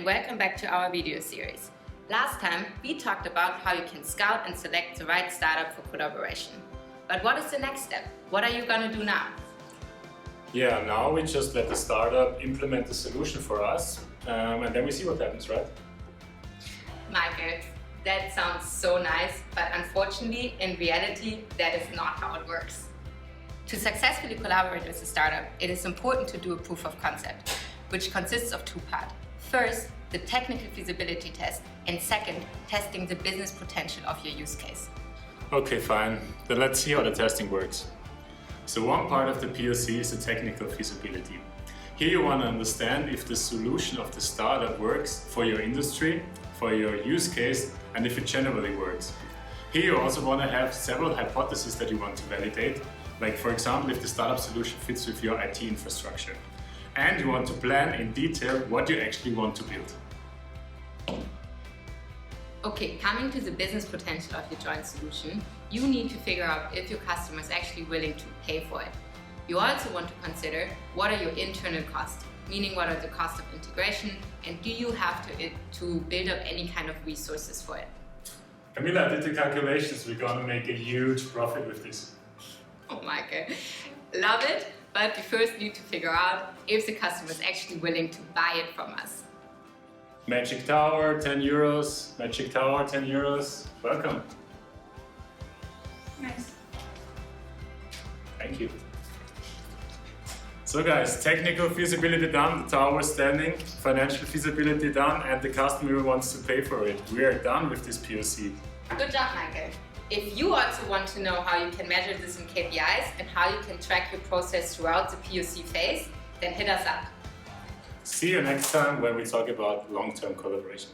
and welcome back to our video series. Last time we talked about how you can scout and select the right startup for collaboration. But what is the next step? What are you gonna do now? Yeah, now we just let the startup implement the solution for us and then we see what happens, right? Michael, that sounds so nice, but unfortunately, in reality, that is not how it works. To successfully collaborate with a startup, it is important to do a proof of concept, which consists of two parts. First, the technical feasibility test, and second, testing the business potential of your use case. Okay, fine. Then let's see how the testing works. So one part of the POC is the technical feasibility. Here you want to understand if the solution of the startup works for your industry, for your use case, and if it generally works. Here you also want to have several hypotheses that you want to validate, like for example, if the startup solution fits with your IT infrastructure. And you want to plan in detail what you actually want to build. Okay, coming to the business potential of your joint solution, you need to figure out if your customer is actually willing to pay for it. You also want to consider what are your internal costs, meaning what are the costs of integration, and do you have to build up any kind of resources for it. Camila did the calculations, we're gonna make a huge profit with this. Oh my god, love it, but we first need to figure out if the customer is actually willing to buy it from us. Magic Tower, 10 euros. Magic Tower, 10 euros. Welcome. Nice. Thank you. So guys, technical feasibility done, the tower standing, financial feasibility done, and the customer wants to pay for it. We are done with this POC. Good job, Michael. If you also want to know how you can measure this in KPIs and how you can track your process throughout the POC phase, then hit us up. See you next time when we talk about long-term collaboration.